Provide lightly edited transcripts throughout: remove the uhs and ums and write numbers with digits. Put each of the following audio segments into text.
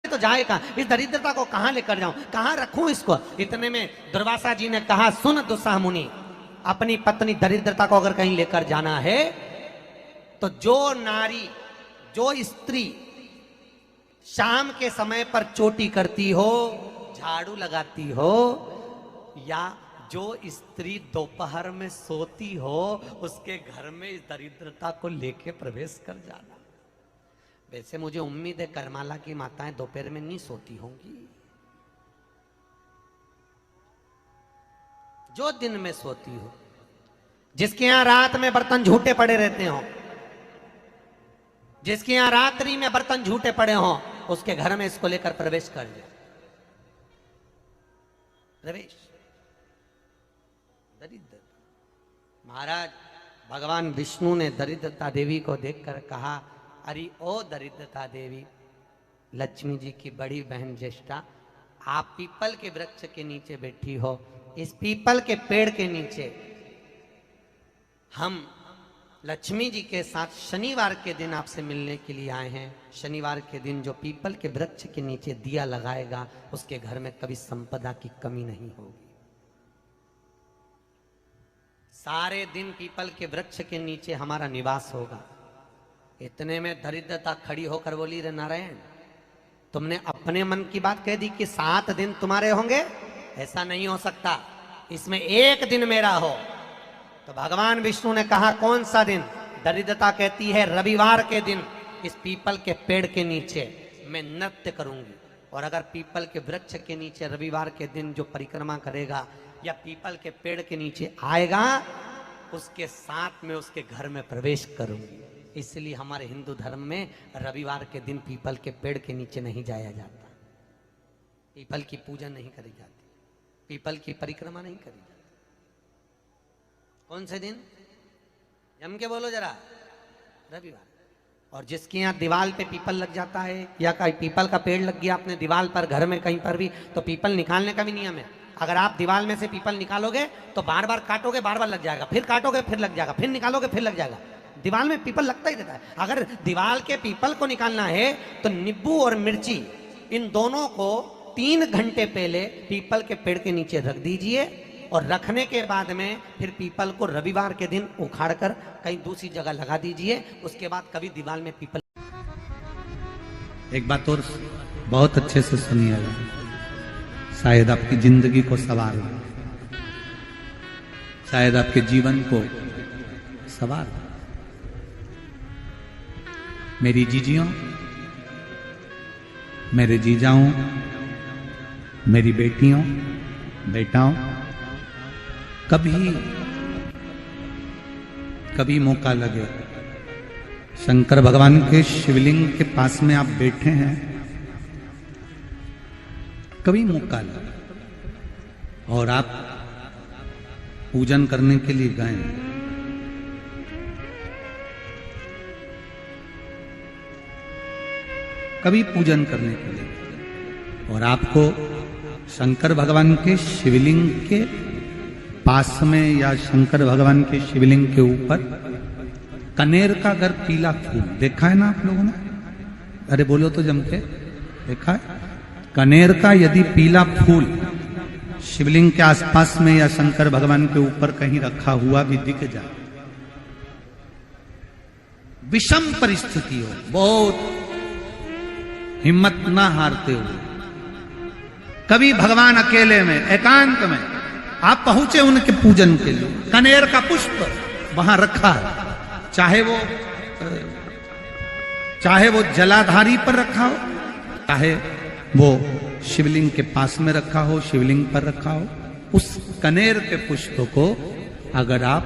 तो जाए कहां, इस दरिद्रता को कहां लेकर जाऊं, कहां रखूं इसको। इतने में दुर्वासा जी ने कहा, सुन दुस्साह मुनि, अपनी पत्नी दरिद्रता को अगर कहीं लेकर जाना है तो जो नारी, जो स्त्री शाम के समय पर चोटी करती हो, झाड़ू लगाती हो, या जो स्त्री दोपहर में सोती हो, उसके घर में इस दरिद्रता को लेके प्रवेश कर जाना। वैसे मुझे उम्मीद है करमाला की माताएं दोपहर में नहीं सोती होंगी, जो दिन में सोती हो, जिसके यहां रात में बर्तन झूठे पड़े रहते हो, जिसके यहां रात्रि में बर्तन झूठे पड़े हो, उसके घर में इसको लेकर प्रवेश कर जाए। प्रवेश दरिद्र। महाराज भगवान विष्णु ने दरिद्रता देवी को देखकर कहा, अरे ओ दरिद्रता देवी, लक्ष्मी जी की बड़ी बहन ज्येष्ठा, आप पीपल के वृक्ष के नीचे बैठी हो, इस पीपल के पेड़ के नीचे हम लक्ष्मी जी के साथ शनिवार के दिन आपसे मिलने के लिए आए हैं। शनिवार के दिन जो पीपल के वृक्ष के नीचे दिया लगाएगा, उसके घर में कभी संपदा की कमी नहीं होगी। सारे दिन पीपल के वृक्ष के नीचे हमारा निवास होगा। इतने में दरिद्रता खड़ी होकर बोली, रे नारायण, तुमने अपने मन की बात कह दी कि 7 दिन तुम्हारे होंगे, ऐसा नहीं हो सकता, इसमें एक दिन मेरा हो। तो भगवान विष्णु ने कहा, कौन सा दिन? दरिद्रता कहती है, रविवार के दिन इस पीपल के पेड़ के नीचे मैं नृत्य करूंगी, और अगर पीपल के वृक्ष के नीचे रविवार के दिन जो परिक्रमा करेगा या पीपल के पेड़ के नीचे आएगा, उसके साथ में उसके घर में प्रवेश करूंगी। इसलिए हमारे हिंदू धर्म में रविवार के दिन पीपल के पेड़ के नीचे नहीं जाया जाता, पीपल की पूजा नहीं करी जाती, पीपल की परिक्रमा नहीं करी जाती। कौन से दिन? जम के बोलो जरा, रविवार। और जिसके यहाँ दीवार पे पीपल लग जाता है, या कहीं पीपल का पेड़ लग गया अपने दीवार पर, घर में कहीं पर भी, तो पीपल निकालने का भी नियम है। अगर आप दीवार में से पीपल निकालोगे तो बार बार काटोगे, बार बार लग जाएगा, फिर काटोगे फिर लग जाएगा, फिर निकालोगे फिर लग जाएगा। दीवार में पीपल लगता ही रहता है। अगर दीवार के पीपल को निकालना है तो नींबू और मिर्ची, इन दोनों को 3 घंटे पहले पीपल के पेड़ के नीचे रख दीजिए, और रखने के बाद में फिर पीपल को रविवार के दिन उखाड़कर कहीं दूसरी जगह लगा दीजिए। उसके बाद कभी दीवार में पीपल। एक बात और बहुत अच्छे से सुनिएगा, शायद आपकी जिंदगी को सवार हो, शायद आपके जीवन को सवार हो। मेरी जीजियों, मेरे जीजाओं, मेरी बेटियों, बेटाओं, कभी मौका लगे, शंकर भगवान के शिवलिंग के पास में आप बैठे हैं, कभी मौका लगे और आप पूजन करने के लिए गए, कभी पूजन करने के लिए, और आपको शंकर भगवान के शिवलिंग के पास में या शंकर भगवान के शिवलिंग के ऊपर कनेर का अगर पीला फूल देखा है ना आप लोगों ने? अरे बोलो तो जम के, देखा है? कनेर का यदि पीला फूल शिवलिंग के आसपास में या शंकर भगवान के ऊपर कहीं रखा हुआ भी दिख जाए, विषम परिस्थिति हो, बहुत हिम्मत ना हारते हुए, कभी भगवान अकेले में एकांत में आप पहुंचे उनके पूजन के लिए, कनेर का पुष्प वहां रखा है, चाहे वो जलाधारी पर रखा हो, चाहे वो शिवलिंग के पास में रखा हो, शिवलिंग पर रखा हो, उस कनेर के पुष्प को अगर आप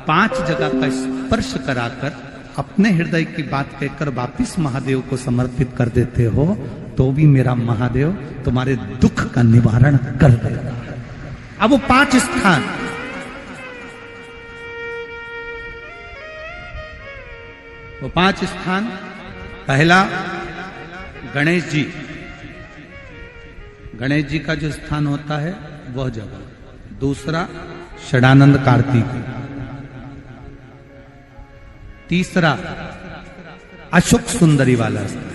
5 जगह का स्पर्श कराकर अपने हृदय की बात कहकर वापिस महादेव को समर्पित कर देते हो, तो भी मेरा महादेव तुम्हारे दुख का निवारण कर देगा। अब वो 5 स्थान, वो 5 स्थान, पहला गणेश जी, गणेश जी का जो स्थान होता है वह जगह, दूसरा षडानंद कार्तिक, तीसरा अशोक सुंदरी वाला स्थान,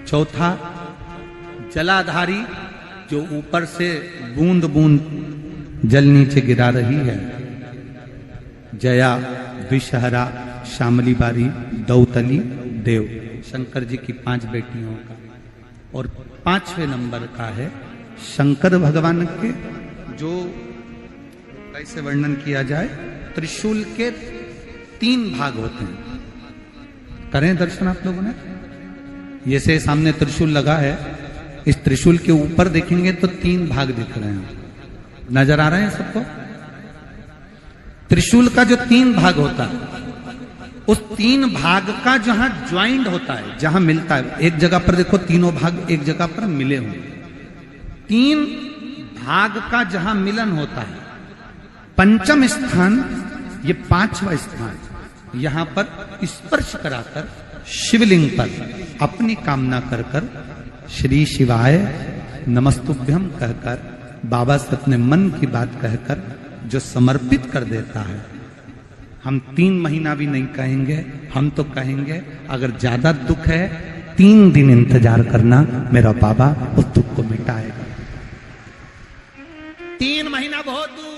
चौथा जलाधारी जो ऊपर से बूंद बूंद जल नीचे गिरा रही है, जया, विषहरा, श्यामली बारी, दौतली, देव, शंकर जी की 5 बेटियों का। और 5वें नंबर का है शंकर भगवान के, जो कैसे वर्णन किया जाए, त्रिशूल के 3 भाग होते हैं। करें दर्शन आप लोगों ने? ये से सामने त्रिशूल लगा है, इस त्रिशूल के ऊपर देखेंगे तो 3 भाग दिख रहे हैं, नजर आ रहे हैं सबको? त्रिशूल का जो 3 भाग होता है, उस 3 भाग का जहां ज्वाइंट होता है, जहां मिलता है, एक जगह पर देखो तीनों भाग एक जगह पर मिले हुए, 3 भाग का जहां मिलन होता है, 5वां स्थान, ये 5वां स्थान, यहां पर स्पर्श कराकर शिवलिंग पर अपनी कामना कर कर श्री शिवाय नमस्तुभ्यम कहकर, बाबा से अपने मन की बात कहकर जो समर्पित कर देता है, हम 3 महीना भी नहीं कहेंगे, हम तो कहेंगे अगर ज्यादा दुख है 3 दिन इंतजार करना, मेरा बाबा उस दुख को मिटाएगा। 3 महीना बहुत दूर